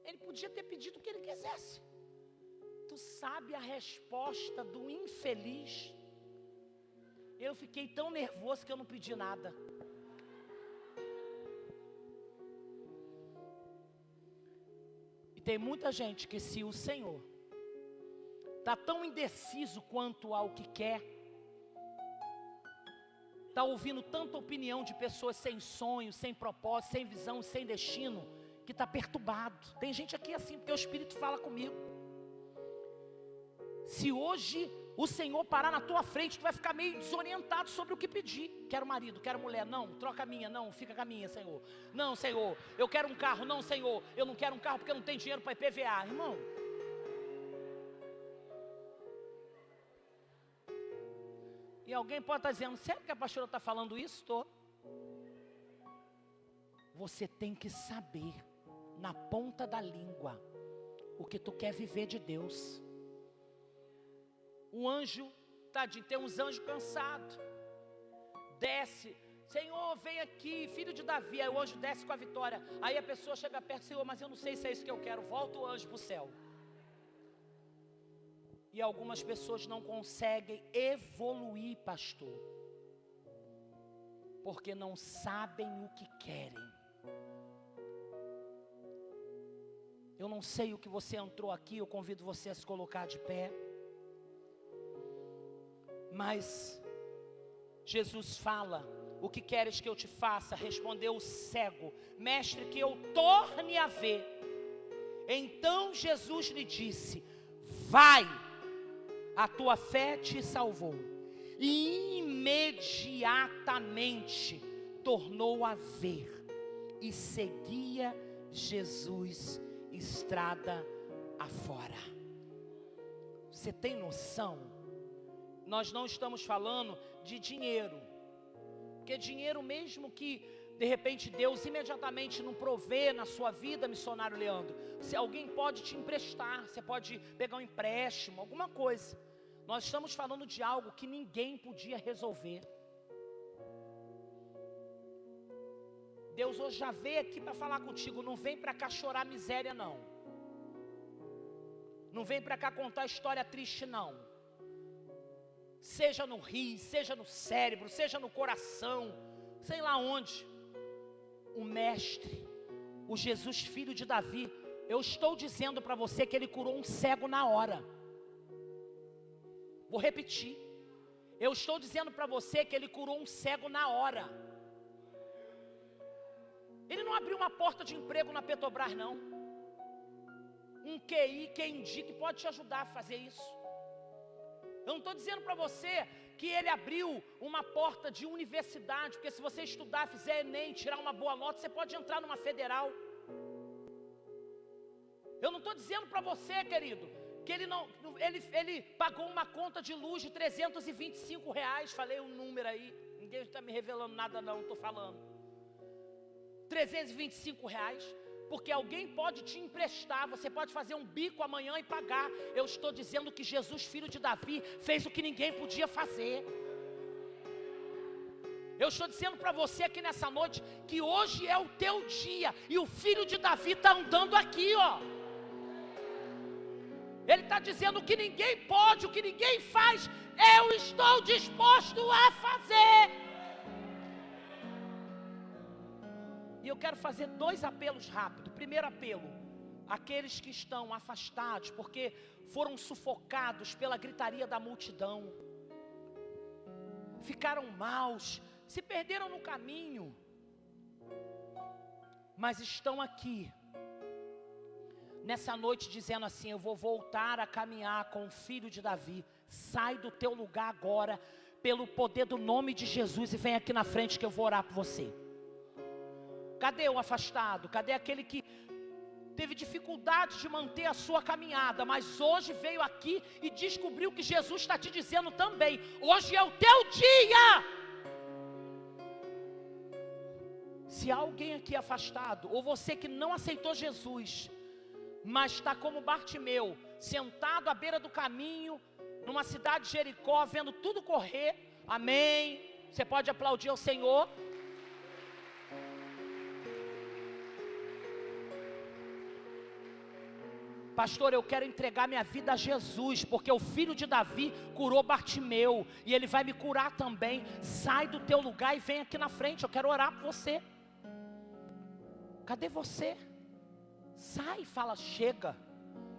Ele podia ter pedido o que ele quisesse. Tu sabe a resposta do infeliz? Eu fiquei tão nervoso que eu não pedi nada. Tem muita gente que, se o Senhor está tão indeciso quanto ao que quer, está ouvindo tanta opinião de pessoas sem sonho, sem propósito, sem visão, sem destino, que está perturbado. Tem gente aqui assim, porque o Espírito fala comigo. Se hoje o Senhor parar na tua frente, tu vai ficar meio desorientado sobre o que pedir. Quero marido, quero mulher, não, troca a minha, não, fica com a minha, Senhor. Não, Senhor, eu quero um carro, não, Senhor, eu não quero um carro porque eu não tenho dinheiro para IPVA, irmão. E alguém pode estar dizendo, sério que a pastora está falando isso? Estou. Você tem que saber, na ponta da língua, o que tu quer viver de Deus. O anjo, tadinho, tem uns anjos cansados. Desce, Senhor, vem aqui, filho de Davi. Aí o anjo desce com a vitória. Aí a pessoa chega perto, Senhor, mas eu não sei se é isso que eu quero. Volta o anjo para o céu. E algumas pessoas não conseguem evoluir, pastor, porque não sabem o que querem. Eu não sei o que você entrou aqui, eu convido você a se colocar de pé. Mas Jesus fala: o que queres que eu te faça? Respondeu o cego: mestre, que eu torne a ver. Então Jesus lhe disse: vai, a tua fé te salvou. E imediatamente tornou a ver e seguia Jesus estrada afora. Você tem noção? Nós não estamos falando de dinheiro, porque dinheiro, mesmo que de repente Deus imediatamente não provê na sua vida, missionário Leandro, se alguém pode te emprestar, você pode pegar um empréstimo, alguma coisa. Nós estamos falando de algo que ninguém podia resolver. Deus hoje já veio aqui para falar contigo: não vem para cá chorar miséria não. Não vem para cá contar história triste não. Seja no rim, seja no cérebro, seja no coração, sei lá onde. O mestre, o Jesus filho de Davi, eu estou dizendo para você que ele curou um cego na hora. Vou repetir. Eu estou dizendo para você que ele curou um cego na hora. Ele não abriu uma porta de emprego na Petrobras não. Um QI, QINDI, que pode te ajudar a fazer isso. Eu não estou dizendo para você que ele abriu uma porta de universidade, porque se você estudar, fizer Enem, tirar uma boa nota, você pode entrar numa federal. Eu não estou dizendo para você, querido, que ele pagou uma conta de luz de R$325, falei um número aí, ninguém está me revelando nada não, estou falando. R$325, porque alguém pode te emprestar, você pode fazer um bico amanhã e pagar. Eu estou dizendo que Jesus, filho de Davi, fez o que ninguém podia fazer. Eu estou dizendo para você aqui nessa noite, que hoje é o teu dia, e o filho de Davi está andando aqui, ó. Ele está dizendo: o que ninguém pode, o que ninguém faz, eu estou disposto a fazer. E eu quero fazer 2 apelos rápidos. Primeiro apelo: aqueles que estão afastados, porque foram sufocados pela gritaria da multidão, ficaram maus, se perderam no caminho, mas estão aqui nessa noite dizendo assim: eu vou voltar a caminhar com o filho de Davi. Sai do teu lugar agora, pelo poder do nome de Jesus, e vem aqui na frente que eu vou orar por você. Cadê o afastado? Cadê aquele que teve dificuldade de manter a sua caminhada, mas hoje veio aqui e descobriu que Jesus está te dizendo também: hoje é o teu dia. Se há alguém aqui afastado, ou você que não aceitou Jesus, mas está como Bartimeu, sentado à beira do caminho, numa cidade de Jericó, vendo tudo correr, amém, você pode aplaudir ao Senhor. Pastor, eu quero entregar minha vida a Jesus, porque o filho de Davi curou Bartimeu, e ele vai me curar também. Sai do teu lugar e vem aqui na frente, eu quero orar por você. Cadê você? Sai e fala: chega,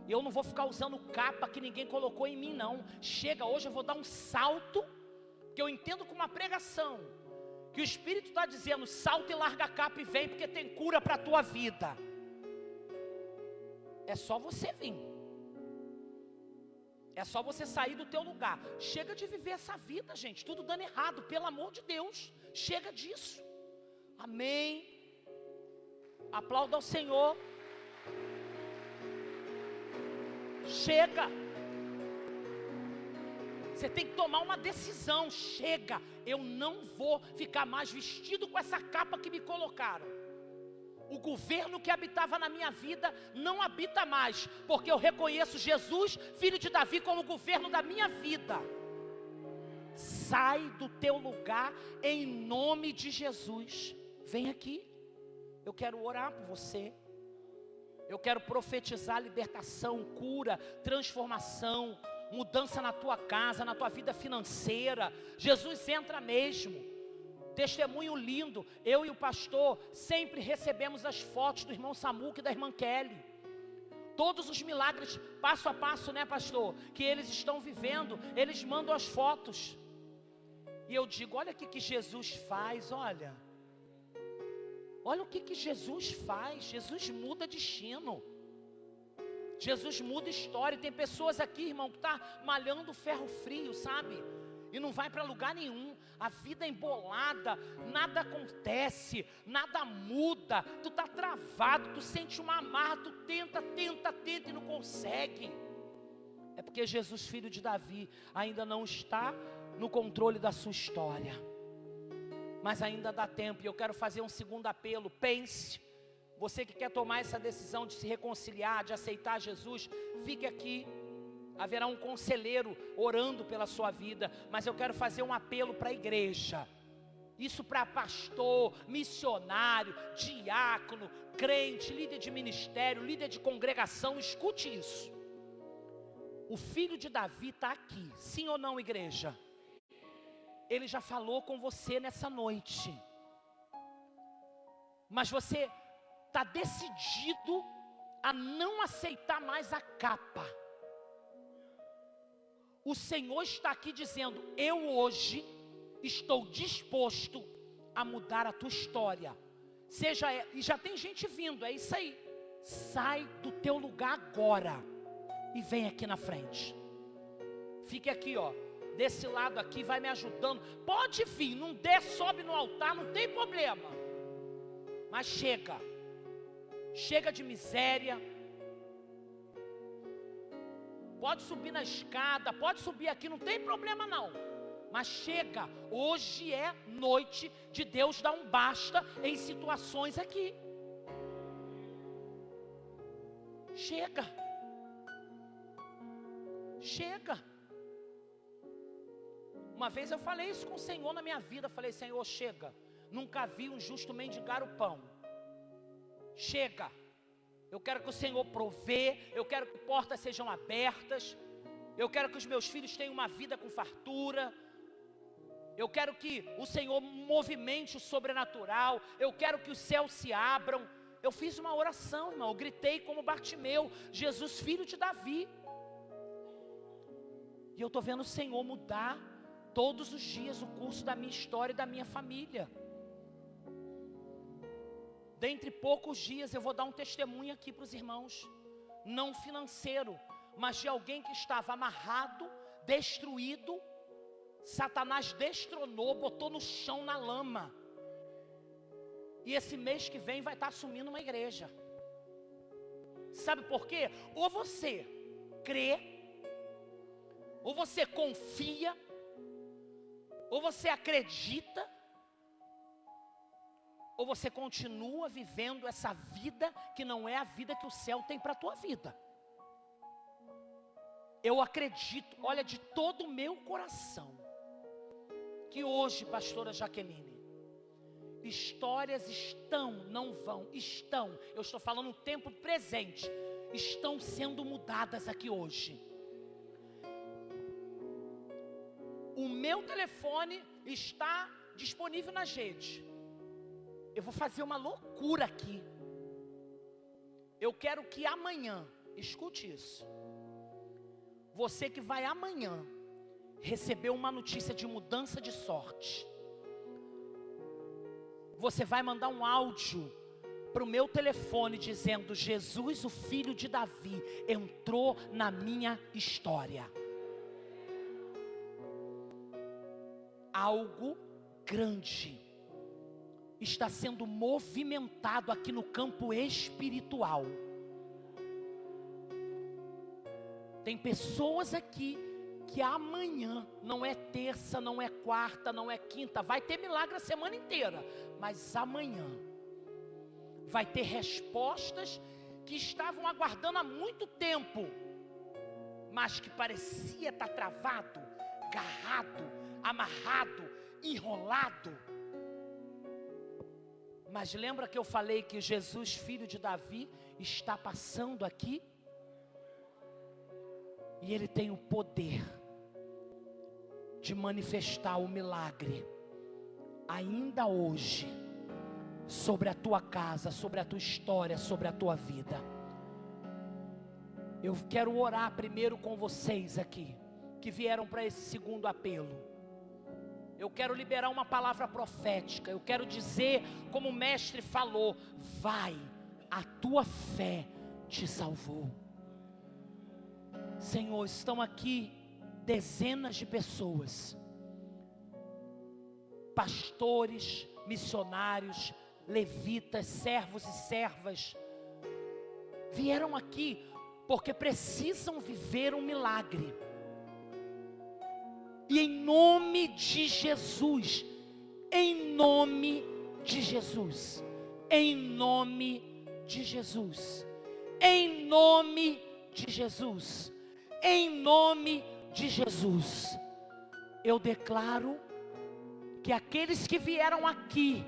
eu não vou ficar usando capa que ninguém colocou em mim não. Chega, hoje eu vou dar um salto, que eu entendo com uma pregação, que o Espírito está dizendo: salta e larga a capa e vem, porque tem cura para a tua vida. É só você vir. É só você sair do teu lugar. Chega de viver essa vida, gente, tudo dando errado, pelo amor de Deus. Chega disso. Amém. Aplauda ao Senhor. Chega. Você tem que tomar uma decisão. Chega. Eu não vou ficar mais vestido com essa capa que me colocaram. O governo que habitava na minha vida não habita mais, porque eu reconheço Jesus, filho de Davi, como o governo da minha vida. Sai do teu lugar em nome de Jesus. Vem aqui. Eu quero orar por você. Eu quero profetizar libertação, cura, transformação, mudança na tua casa, na tua vida financeira. Jesus entra mesmo. Testemunho lindo, eu e o pastor sempre recebemos as fotos do irmão Samuca e da irmã Kelly. Todos os milagres, passo a passo, né, pastor, que eles estão vivendo, eles mandam as fotos. E eu digo, olha o que Jesus faz, olha. Olha o que Jesus faz. Jesus muda destino. Jesus muda história. Tem pessoas aqui, irmão, que está malhando ferro frio, sabe? E não vai para lugar nenhum. A vida é embolada, nada acontece, nada muda. Tu está travado, tu sente uma amarra, tu tenta e não consegue. É porque Jesus, filho de Davi, ainda não está no controle da sua história. Mas ainda dá tempo. E eu quero fazer um segundo apelo. Pense. Você que quer tomar essa decisão de se reconciliar, de aceitar Jesus, fique aqui. Haverá um conselheiro orando pela sua vida. Mas eu quero fazer um apelo para a igreja. Isso para pastor, missionário, diácono, crente, líder de ministério, líder de congregação. Escute isso. O filho de Davi está aqui. Sim ou não, igreja? Ele já falou com você nessa noite. Mas você está decidido a não aceitar mais a capa. O Senhor está aqui dizendo, eu hoje estou disposto a mudar a tua história. E já tem gente vindo, é isso aí. Sai do teu lugar agora e vem aqui na frente. Fique aqui, ó. Desse lado aqui, vai me ajudando. Pode vir, não der, sobe no altar, não tem problema. Mas chega. Chega de miséria. Pode subir na escada, pode subir aqui, não tem problema não. Mas chega, hoje é noite de Deus dar um basta em situações aqui. Chega. Chega. Uma vez eu falei isso com o Senhor na minha vida. Falei, Senhor, chega. Nunca vi um justo mendigar o pão. Chega. Eu quero que o Senhor provê. Eu quero que portas sejam abertas. Eu quero que os meus filhos tenham uma vida com fartura. Eu quero que o Senhor movimente o sobrenatural. Eu quero que os céus se abram. Eu fiz uma oração, irmão. Eu gritei como Bartimeu, Jesus, filho de Davi. E eu estou vendo o Senhor mudar todos os dias o curso da minha história e da minha família. Dentre poucos dias eu vou dar um testemunho aqui para os irmãos. Não financeiro, mas de alguém que estava amarrado, destruído. Satanás destronou, botou no chão, na lama. E esse mês que vem vai estar assumindo uma igreja. Sabe por quê? Ou você crê, ou você confia, ou você acredita, ou você continua vivendo essa vida que não é a vida que o céu tem para a tua vida. Eu acredito, olha, de todo o meu coração, que hoje, pastora Jaqueline, histórias estão, não vão, estão, eu estou falando no tempo presente, estão sendo mudadas aqui hoje. O meu telefone está disponível na rede. Eu vou fazer uma loucura aqui. Eu quero que amanhã, escute isso. Você que vai amanhã receber uma notícia de mudança de sorte. Você vai mandar um áudio para o meu telefone dizendo: Jesus, o filho de Davi, entrou na minha história. Algo grande está sendo movimentado aqui no campo espiritual. Tem pessoas aqui que amanhã, não é terça, não é quarta, não é quinta, vai ter milagre a semana inteira, mas amanhã vai ter respostas que estavam aguardando há muito tempo, mas que parecia estar travado, agarrado, amarrado, enrolado. Mas lembra que eu falei que Jesus, filho de Davi, está passando aqui? E ele tem o poder de manifestar o milagre ainda hoje sobre a tua casa, sobre a tua história, sobre a tua vida. Eu quero orar primeiro com vocês aqui, que vieram para esse segundo apelo. Eu quero liberar uma palavra profética. Eu quero dizer, como o mestre falou: vai, a tua fé te salvou. Senhor, estão aqui dezenas de pessoas, pastores, missionários, levitas, servos e servas, vieram aqui porque precisam viver um milagre. E em nome de Jesus, em nome de Jesus, em nome de Jesus, em nome de Jesus, em nome de Jesus, eu declaro que aqueles que vieram aqui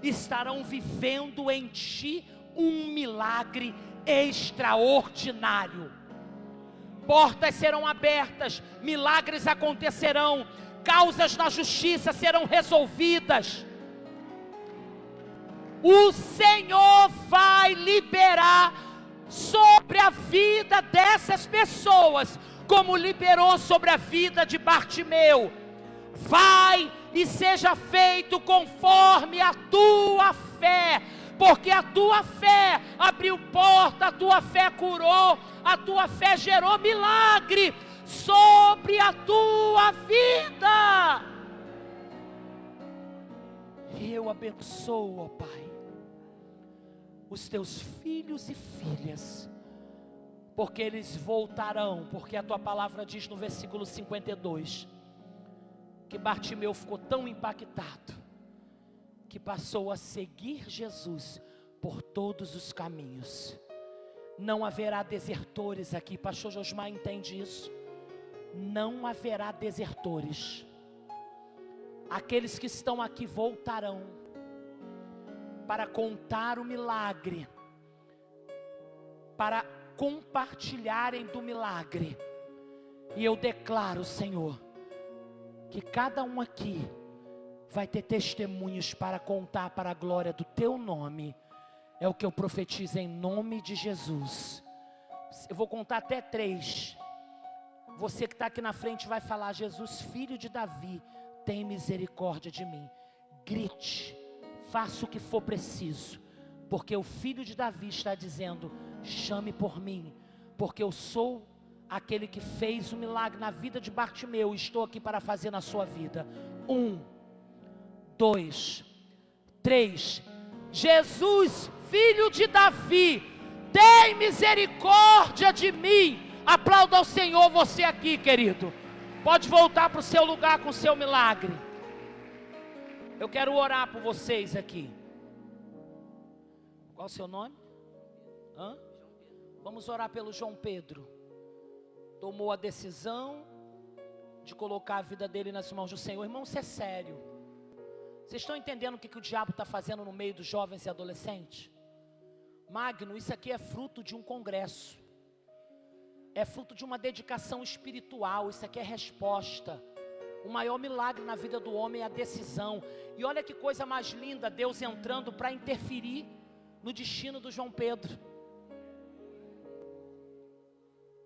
estarão vivendo em ti um milagre extraordinário. Portas serão abertas, milagres acontecerão, causas na justiça serão resolvidas. O Senhor vai liberar sobre a vida dessas pessoas, como liberou sobre a vida de Bartimeu. Vai e seja feito conforme a tua fé, porque a tua fé abriu porta, a tua fé curou, a tua fé gerou milagre sobre a tua vida. E eu abençoo, ó Pai, os teus filhos e filhas, porque eles voltarão, porque a tua palavra diz no versículo 52, que Bartimeu ficou tão impactado, que passou a seguir Jesus por todos os caminhos. Não haverá desertores aqui, pastor Josmar entende isso? Não haverá desertores. Aqueles que estão aqui voltarão para contar o milagre, para compartilharem do milagre. E eu declaro, Senhor, que cada um aqui vai ter testemunhos para contar para a glória do teu nome. É o que eu profetizo em nome de Jesus. Eu vou contar até 3. Você que está aqui na frente vai falar: Jesus, filho de Davi, tem misericórdia de mim. Grite, faça o que for preciso, porque o filho de Davi está dizendo: chame por mim, porque eu sou aquele que fez o milagre na vida de Bartimeu, estou aqui para fazer na sua vida. 1, 2, 3. Jesus, filho de Davi, tem misericórdia de mim. Aplauda ao Senhor, você aqui, querido. Pode voltar para o seu lugar com o seu milagre. Eu quero orar por vocês aqui. Qual o seu nome? Vamos orar pelo João Pedro. Tomou a decisão de colocar a vida dele nas mãos do Senhor. Irmão, isso é sério. Vocês estão entendendo o que o diabo está fazendo no meio dos jovens e adolescentes? Magno, isso aqui é fruto de um congresso. É fruto de uma dedicação espiritual. Isso aqui é resposta. O maior milagre na vida do homem é a decisão. E olha que coisa mais linda, Deus entrando para interferir no destino do João Pedro.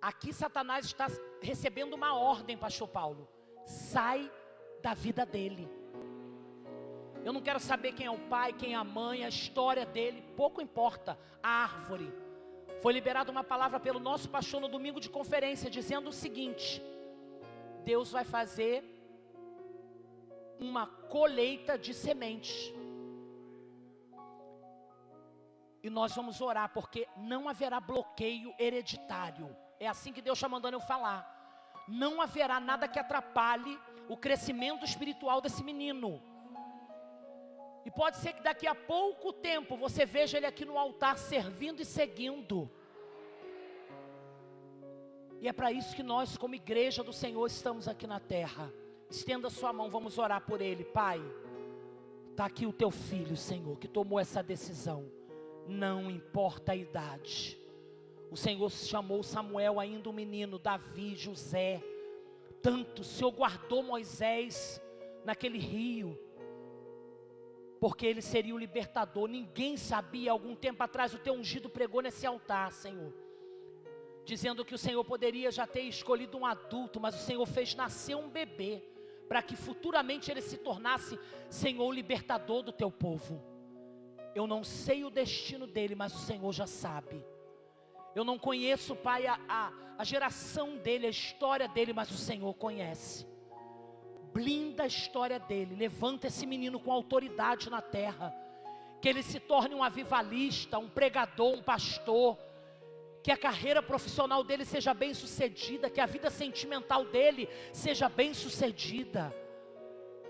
Aqui Satanás está recebendo uma ordem, pastor Paulo: sai da vida dele. Eu não quero saber quem é o pai, quem é a mãe, a história dele, pouco importa. A árvore. Foi liberada uma palavra pelo nosso pastor no domingo de conferência, dizendo o seguinte: Deus vai fazer uma colheita de sementes. E nós vamos orar, porque não haverá bloqueio hereditário. É assim que Deus está mandando eu falar. Não haverá nada que atrapalhe o crescimento espiritual desse menino. E pode ser que daqui a pouco tempo você veja ele aqui no altar servindo e seguindo. E é para isso que nós, como igreja do Senhor, estamos aqui na terra. Estenda sua mão, vamos orar por ele. Pai, está aqui o teu filho, Senhor, que tomou essa decisão. Não importa a idade. O Senhor chamou Samuel ainda um menino, Davi, José. Tanto, o Senhor guardou Moisés naquele rio, porque ele seria o libertador. Ninguém sabia, algum tempo atrás o teu ungido pregou nesse altar, Senhor, dizendo que o Senhor poderia já ter escolhido um adulto, mas o Senhor fez nascer um bebê, para que futuramente ele se tornasse, Senhor, libertador do teu povo. Eu não sei o destino dele, mas o Senhor já sabe. Eu não conheço, Pai, a geração dele, a história dele, mas o Senhor conhece. Blinda a história dele, levanta esse menino com autoridade na terra, que ele se torne um avivalista, um pregador, um pastor, que a carreira profissional dele seja bem sucedida, que a vida sentimental dele seja bem sucedida.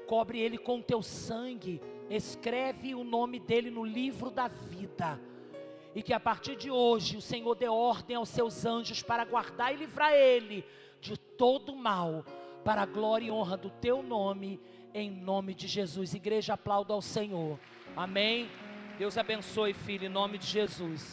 Cobre ele com teu sangue, escreve o nome dele no livro da vida, e que a partir de hoje o Senhor dê ordem aos seus anjos para guardar e livrar ele de todo mal, para a glória e honra do teu nome, em nome de Jesus. Igreja, aplauda ao Senhor. Amém. Deus abençoe, filho, em nome de Jesus.